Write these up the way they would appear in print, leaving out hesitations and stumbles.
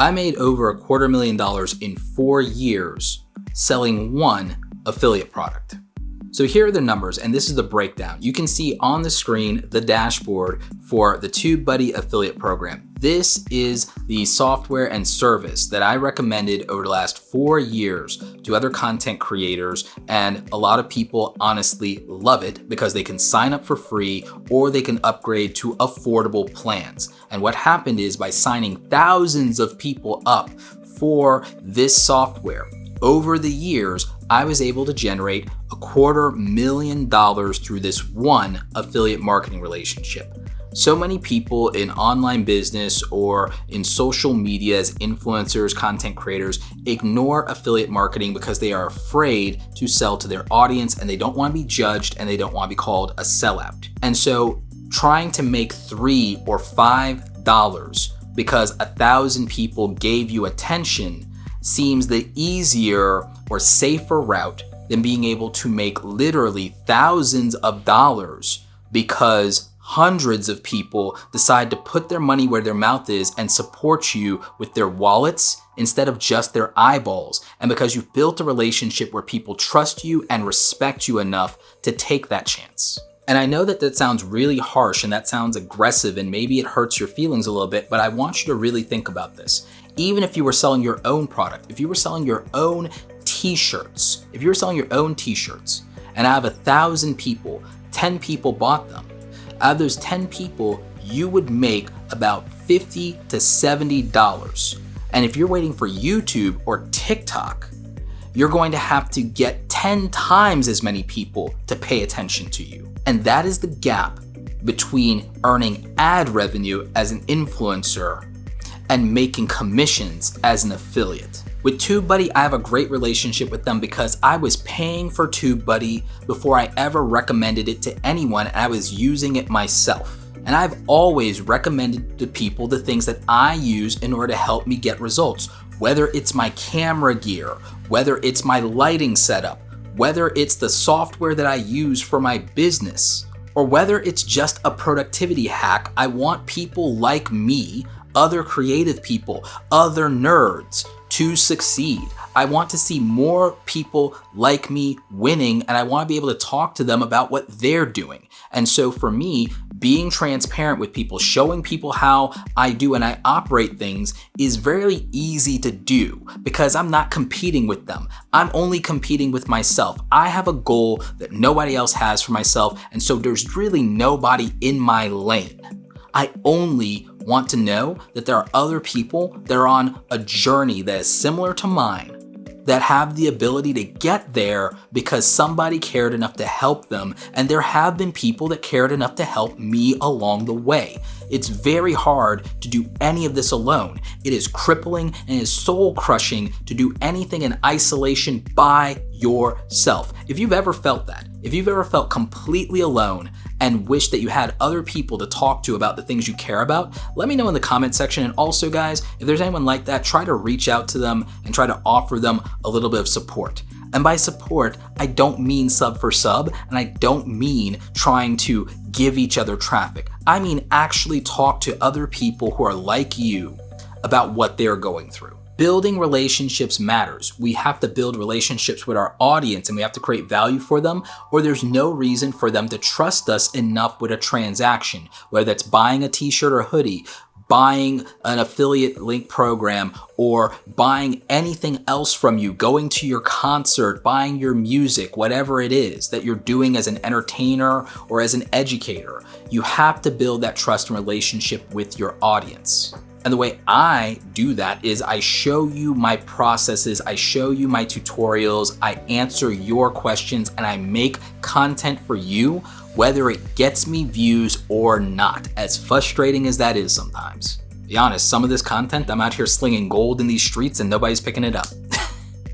I made over $250,000 in 4 years selling one affiliate product. So here are the numbers, and this is the breakdown. You can see on the screen the dashboard for the TubeBuddy affiliate program. This is the software and service that I recommended over the last 4 years to other content creators, and a lot of people honestly love it because they can sign up for free or they can upgrade to affordable plans. And what happened is, by signing thousands of people up for this software, over the years, I was able to generate $250,000 through this one affiliate marketing relationship. So many people in online business or in social media as influencers, content creators, ignore affiliate marketing because they are afraid to sell to their audience, and they don't want to be judged, and they don't want to be called a sellout. And so trying to make $3 or $5 because 1,000 people gave you attention seems the easier or safer route than being able to make literally thousands of dollars because hundreds of people decide to put their money where their mouth is and support you with their wallets instead of just their eyeballs. And because you've built a relationship where people trust you and respect you enough to take that chance. And I know that sounds really harsh and that sounds aggressive and maybe it hurts your feelings a little bit, but I want you to really think about this. Even if you were selling your own product, if you were selling your own t-shirts, and out of 1,000 people, 10 people bought them, out of those 10 people, you would make about $50 to $70. And if you're waiting for YouTube or TikTok, you're going to have to get 10 times as many people to pay attention to you. And that is the gap between earning ad revenue as an influencer and making commissions as an affiliate. With TubeBuddy, I have a great relationship with them because I was paying for TubeBuddy before I ever recommended it to anyone, and I was using it myself. And I've always recommended to people the things that I use in order to help me get results, whether it's my camera gear, whether it's my lighting setup, whether it's the software that I use for my business, or whether it's just a productivity hack. I want people like me, other creative people, other nerds, to succeed. I want to see more people like me winning, and I want to be able to talk to them about what they're doing. And so for me, being transparent with people, showing people how I do and I operate things is very easy to do because I'm not competing with them. I'm only competing with myself. I have a goal that nobody else has for myself, and so there's really nobody in my lane. I only want to know that there are other people that are on a journey that is similar to mine, that have the ability to get there because somebody cared enough to help them, and there have been people that cared enough to help me along the way. It's very hard to do any of this alone. It is crippling and it is soul crushing to do anything in isolation by yourself. If you've ever felt that, if you've ever felt completely alone and wish that you had other people to talk to about the things you care about, let me know in the comment section. And also guys, if there's anyone like that, try to reach out to them and try to offer them a little bit of support. And by support, I don't mean sub for sub, and I don't mean trying to give each other traffic. I mean actually talk to other people who are like you about what they're going through. Building relationships matters. We have to build relationships with our audience and we have to create value for them, or there's no reason for them to trust us enough with a transaction, whether that's buying a t-shirt or hoodie, buying an affiliate link program, or buying anything else from you, going to your concert, buying your music, whatever it is that you're doing as an entertainer or as an educator. You have to build that trust and relationship with your audience. And the way I do that is I show you my processes, I show you my tutorials, I answer your questions, and I make content for you, whether it gets me views or not, as frustrating as that is sometimes. To be honest, some of this content, I'm out here slinging gold in these streets and nobody's picking it up.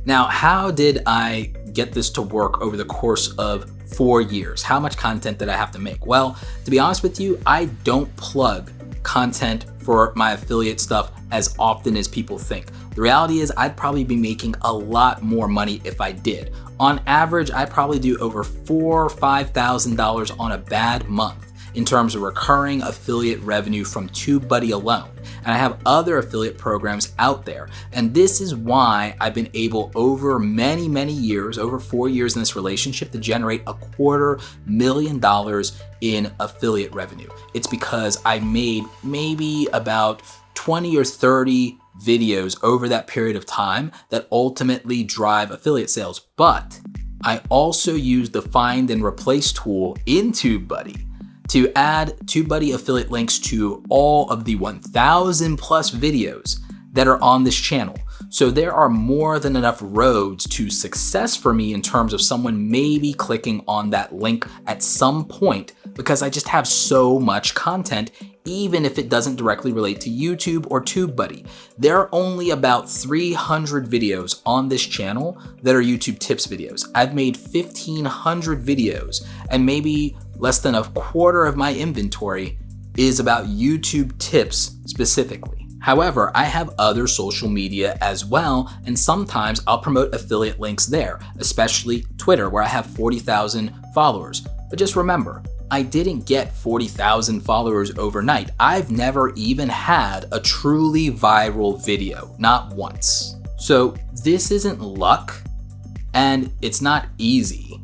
Now, how did I get this to work over the course of 4 years? How much content did I have to make? Well, to be honest with you, I don't plug content for my affiliate stuff as often as people think. The reality is I'd probably be making a lot more money if I did. On average, I probably do over $4,000 or $5,000 on a bad month in terms of recurring affiliate revenue from TubeBuddy alone. and I have other affiliate programs out there. And this is why I've been able over many years, over 4 years in this relationship, to generate $250,000 in affiliate revenue. It's because I made maybe about 20 or 30 videos over that period of time that ultimately drive affiliate sales. But I also use the find and replace tool in TubeBuddy to add TubeBuddy affiliate links to all of the 1,000 plus videos that are on this channel. So there are more than enough roads to success for me in terms of someone maybe clicking on that link at some point, because I just have so much content, even if it doesn't directly relate to YouTube or TubeBuddy. There are only about 300 videos on this channel that are YouTube tips videos. I've made 1,500 videos, and maybe less than a quarter of my inventory is about YouTube tips specifically. However, I have other social media as well, and sometimes I'll promote affiliate links there, especially Twitter, where I have 40,000 followers. But just remember, I didn't get 40,000 followers overnight. I've never even had a truly viral video, not once. So this isn't luck, and it's not easy,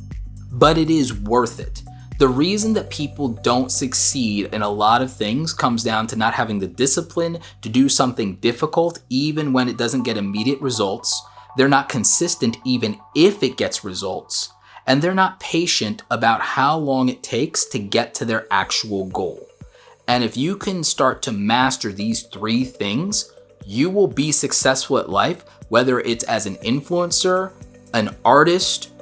but it is worth it. The reason that people don't succeed in a lot of things comes down to not having the discipline to do something difficult even when it doesn't get immediate results. They're not consistent even if it gets results. And they're not patient about how long it takes to get to their actual goal. And if you can start to master these 3 things, you will be successful at life, whether it's as an influencer, an artist,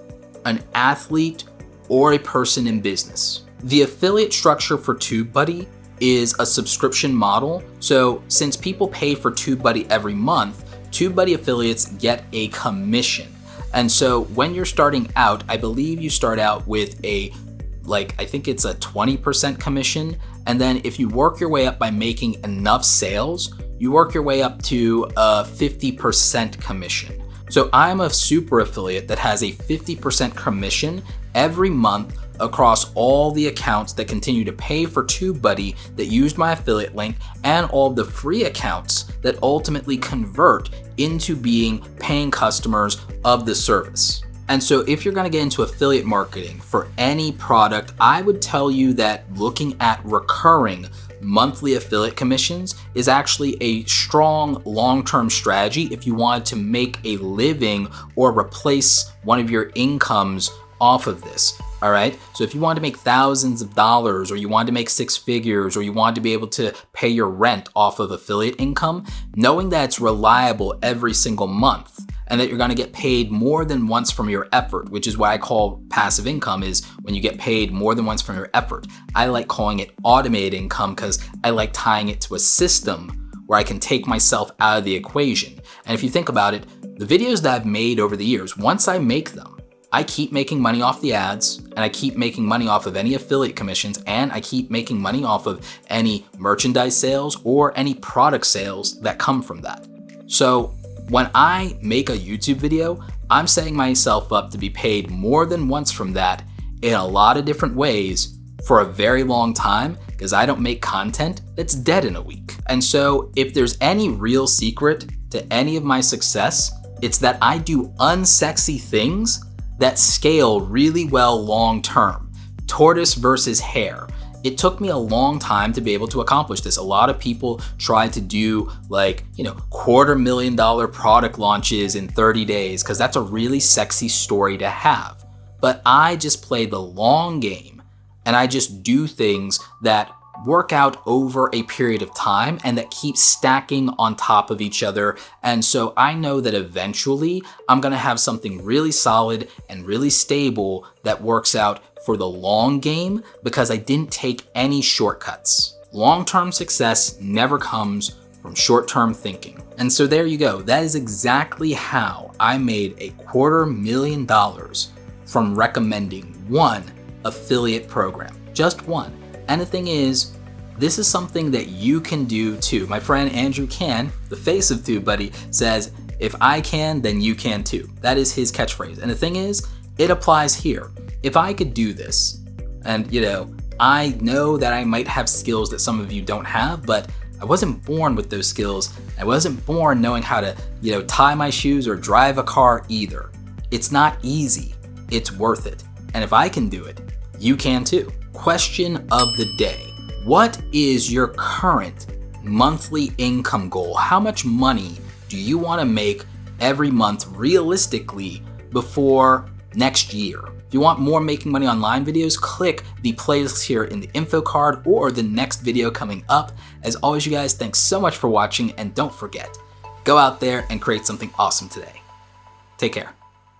an athlete, or a person in business. The affiliate structure for TubeBuddy is a subscription model. So since people pay for TubeBuddy every month, TubeBuddy affiliates get a commission. And so when you're starting out, I believe you start out with I think it's a 20% commission. And then if you work your way up by making enough sales, you work your way up to a 50% commission. So I'm a super affiliate that has a 50% commission every month across all the accounts that continue to pay for TubeBuddy that used my affiliate link, and all the free accounts that ultimately convert into being paying customers of the service. And so if you're gonna get into affiliate marketing for any product, I would tell you that looking at recurring monthly affiliate commissions is actually a strong long-term strategy if you wanted to make a living or replace one of your incomes off of this. All right. So if you want to make thousands of dollars, or you want to make 6 figures, or you want to be able to pay your rent off of affiliate income, knowing that it's reliable every single month and that you're going to get paid more than once from your effort, which is what I call passive income, is when you get paid more than once from your effort. I like calling it automated income because I like tying it to a system where I can take myself out of the equation. And if you think about it, the videos that I've made over the years, once I make them, I keep making money off the ads, and I keep making money off of any affiliate commissions, and I keep making money off of any merchandise sales or any product sales that come from that. So when I make a YouTube video, I'm setting myself up to be paid more than once from that in a lot of different ways for a very long time, because I don't make content that's dead in a week. And so if there's any real secret to any of my success, it's that I do unsexy things that scale really well long term. Tortoise versus hare. It took me a long time to be able to accomplish this. A lot of people try to do $250,000 product launches in 30 days because that's a really sexy story to have. But I just play the long game, and I just do things that work out over a period of time and that keep stacking on top of each other. And so I know that eventually I'm gonna have something really solid and really stable that works out for the long game, because I didn't take any shortcuts. Long-term success never comes from short-term thinking. And so there you go. That is exactly how I made $250,000 from recommending one affiliate program, just one. And the thing is, this is something that you can do too. My friend Andrew Can, the face of TubeBuddy, says, if I can, then you can too. That is his catchphrase. And the thing is, it applies here. If I could do this, and I know that I might have skills that some of you don't have, but I wasn't born with those skills. I wasn't born knowing how to, tie my shoes or drive a car either. It's not easy. It's worth it. And if I can do it, you can too. Question of the day. What is your current monthly income goal? How much money do you want to make every month realistically before next year? If you want more Making Money Online videos, click the playlist here in the info card or the next video coming up. As always, you guys, thanks so much for watching, and don't forget, go out there and create something awesome today. Take care.